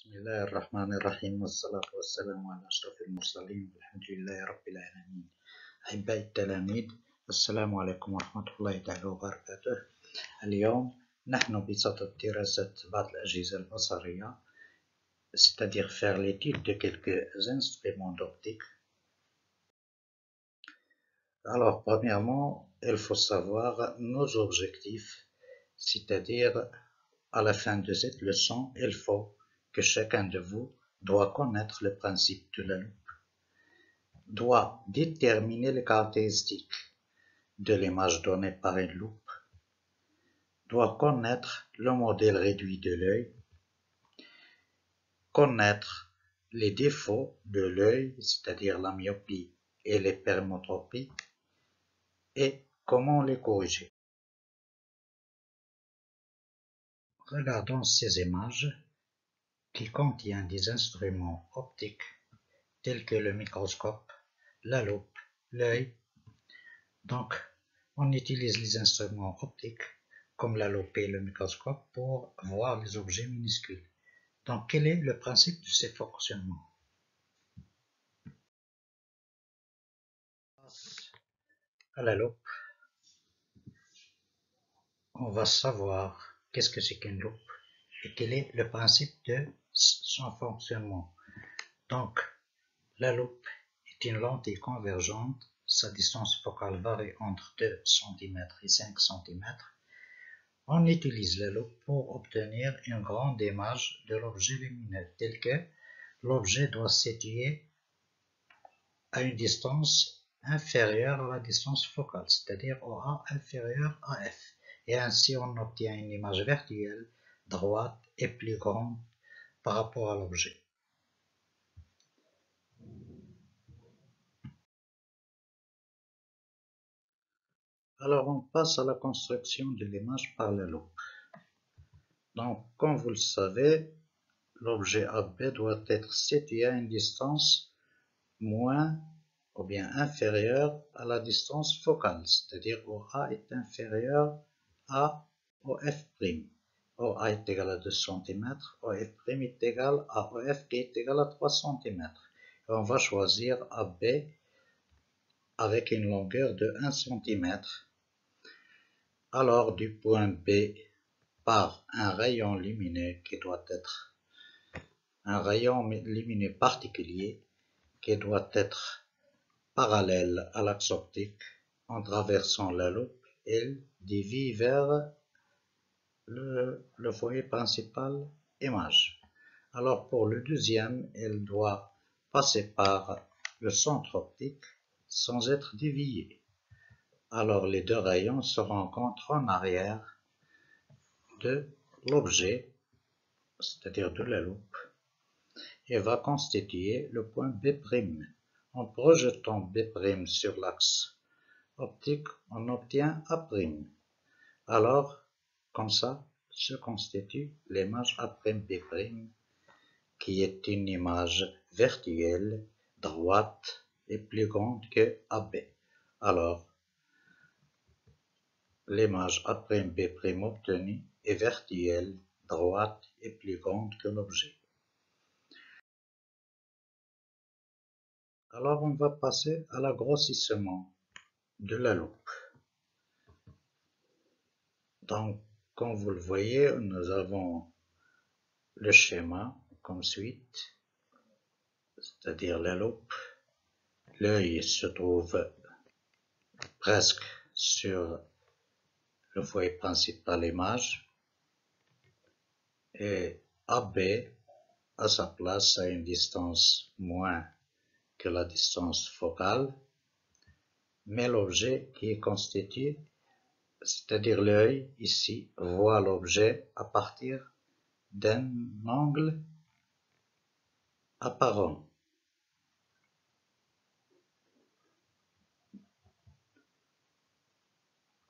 بسم الله الرحمن الرحيم والصلاة والسلام على أشرف المرسلين والحمد لله رب العالمين. أحبائي التلاميذ، السلام عليكم ورحمة الله تعالى وبركاته. اليوم نحن بصدد دراسة بعض الأجهزة البصرية، c'est-à-dire faire l'étude de quelques instruments d'optique. Alors, premièrement, il faut savoir nos objectifs, c'est-à-dire à la fin de cette leçon, il faut que chacun de vous doit connaître le principe de la loupe, doit déterminer les caractéristiques de l'image donnée par une loupe, doit connaître le modèle réduit de l'œil, connaître les défauts de l'œil, c'est-à-dire la myopie et l'hypermétropie, et comment les corriger. Regardons ces images qui contiennent des instruments optiques tels que le microscope, la loupe, l'œil. Donc, on utilise les instruments optiques comme la loupe et le microscope pour voir les objets minuscules. Donc, quel est le principe de ces fonctionnements? Grâce à la loupe, on va savoir qu'est-ce que c'est qu'une loupe et quel est le principe de son fonctionnement. Donc, la loupe est une lentille convergente. Sa distance focale varie entre 2 cm et 5 cm. On utilise la loupe pour obtenir une grande image de l'objet lumineux, tel que l'objet doit se situer à une distance inférieure à la distance focale, c'est-à-dire au A inférieur à F. Et ainsi, on obtient une image virtuelle, droite et plus grande par rapport à l'objet. Alors, on passe à la construction de l'image par la loupe. Donc, comme vous le savez, l'objet AB doit être situé à une distance moins ou bien inférieure à la distance focale, c'est-à-dire OA est inférieur à OF'. OA est égal à 2 cm, OF' est égal à OF qui est égal à 3 cm. Et on va choisir AB avec une longueur de 1 cm. Alors, du point B part un rayon lumineux qui doit être un rayon lumineux particulier qui doit être parallèle à l'axe optique. En traversant la loupe, elle dévie vers le foyer principal image. Alors pour le deuxième, elle doit passer par le centre optique sans être déviée. Alors les deux rayons se rencontrent en arrière de l'objet, c'est-à-dire de la loupe, et va constituer le point B'. En projetant B' sur l'axe optique, on obtient A'. Alors, comme ça, se constitue l'image A'B', qui est une image virtuelle, droite et plus grande que AB. Alors, l'image A'B' obtenue est virtuelle, droite et plus grande que l'objet. Alors, on va passer à l'agrossissement de la loupe. Donc, comme vous le voyez, nous avons le schéma comme suite, c'est-à-dire la loupe. L'œil se trouve presque sur le foyer principal image et AB à sa place à une distance moins que la distance focale, mais l'objet qui est constitué, c'est-à-dire l'œil ici, voit l'objet à partir d'un angle apparent.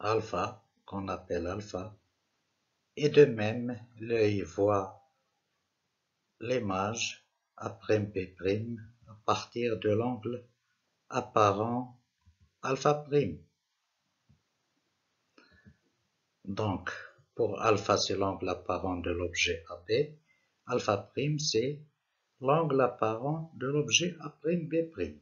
Alpha, qu'on appelle alpha, et de même l'œil voit l'image A'B' à partir de l'angle apparent alpha'. Donc, pour alpha c'est l'angle apparent de l'objet AB, Alpha prime, c'est l'angle apparent de l'objet A', B'.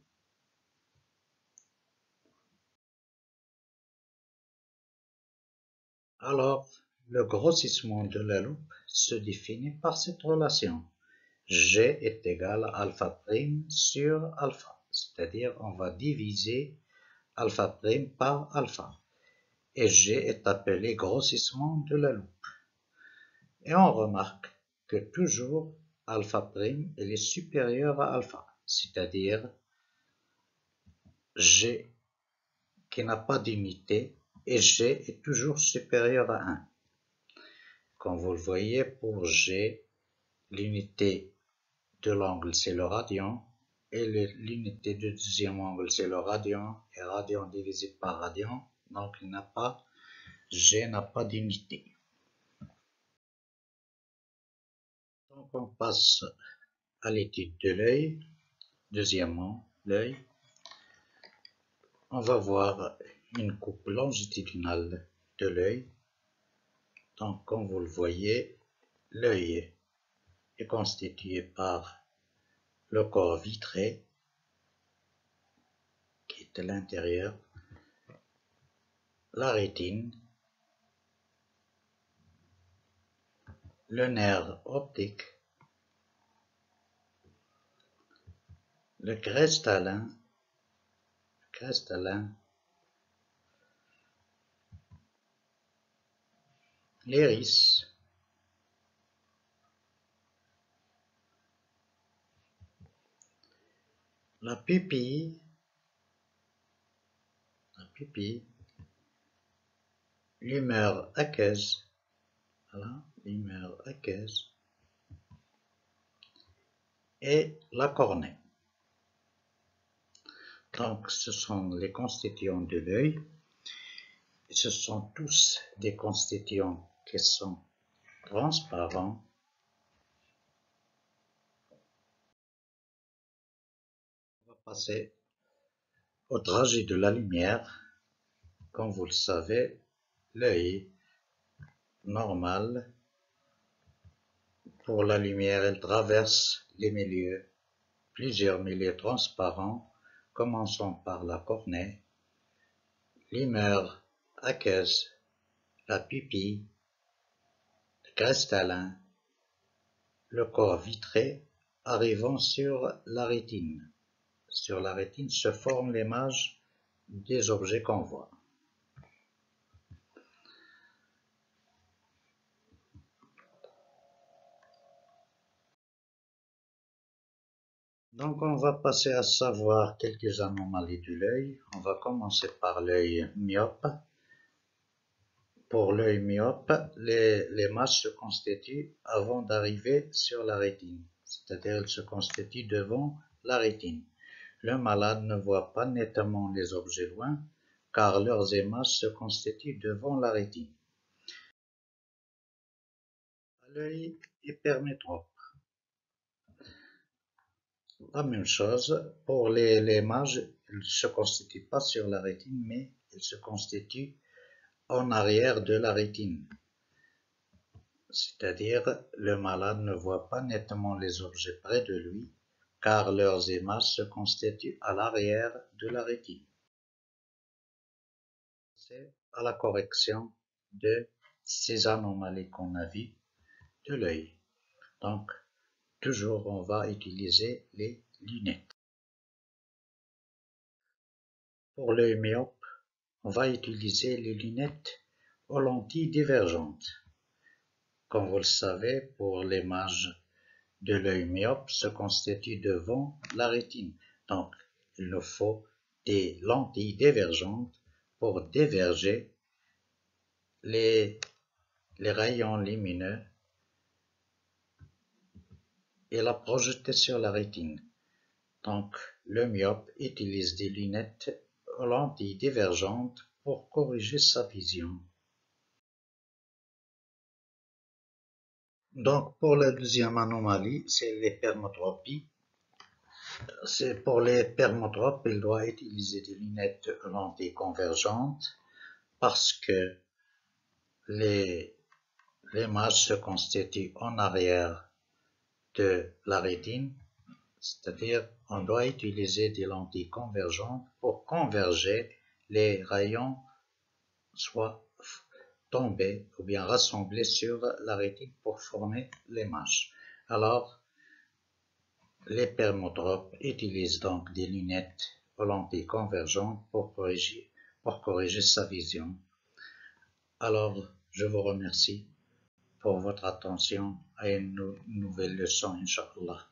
Alors, le grossissement de la loupe se définit par cette relation. G est égal à alpha prime sur alpha, c'est-à-dire on va diviser alpha prime par alpha. Et G est appelé grossissement de la loupe. Et on remarque que toujours alpha prime est supérieur à alpha, c'est-à-dire G qui n'a pas d'unité et G est toujours supérieur à 1. Comme vous le voyez, pour G, l'unité de l'angle c'est le radian et l'unité du deuxième angle c'est le radian et radian divisé par radian, donc G n'a pas d'unité. Donc on passe à l'étude de l'œil. Deuxièmement, l'œil. On va voir une coupe longitudinale de l'œil. Donc comme vous le voyez, l'œil est constitué par le corps vitré qui est à l'intérieur, la rétine, le nerf optique, le cristallin, l'iris, la pupille, l'humeur aqueuse, et la cornée. Donc ce sont les constituants de l'œil. Ce sont tous des constituants qui sont transparents. On va passer au trajet de la lumière. Comme vous le savez, l'œil normal, pour la lumière, elle traverse les milieux, plusieurs milieux transparents, commençant par la cornée, l'humeur aqueuse, la pupille, le cristallin, le corps vitré, arrivant sur la rétine. Sur la rétine se forme l'image des objets qu'on voit. Donc on va passer à savoir quelques anomalies de l'œil. On va commencer par l'œil myope. Pour l'œil myope, les masses se constituent avant d'arriver sur la rétine, c'est-à-dire elles se constituent devant la rétine. Le malade ne voit pas nettement les objets loin, car leurs émages se constituent devant la rétine. L'œil hypermétrope. La même chose, pour les mages, ils ne se constituent pas sur la rétine, mais ils se constituent en arrière de la rétine. C'est-à-dire, le malade ne voit pas nettement les objets près de lui, car leurs images se constituent à l'arrière de la rétine. C'est à la correction de ces anomalies qu'on a vues de l'œil. Donc, toujours on va utiliser les lunettes. Pour l'œil myope, on va utiliser les lunettes aux lentilles divergentes. Comme vous le savez, pour l'image de l'œil myope se constitue devant la rétine. Donc, il nous faut des lentilles divergentes pour déverger les rayons lumineux et la projeter sur la rétine. Donc, le myope utilise des lunettes aux lentilles divergentes pour corriger sa vision. Donc, pour la deuxième anomalie, c'est l'hypermétropie. Pour l'hypermétrope, il doit utiliser des lunettes aux lentilles convergentes parce que l'image se constitue en arrière de la rétine, c'est-à-dire on doit utiliser des lentilles convergentes pour converger les rayons, soit tomber ou bien rassembler sur la rétine pour former l'image. Alors, les permotropes utilisent donc des lunettes aux lentilles convergentes pour corriger sa vision. Alors, je vous remercie pour votre attention à une nouvelle leçon, Inch'Allah.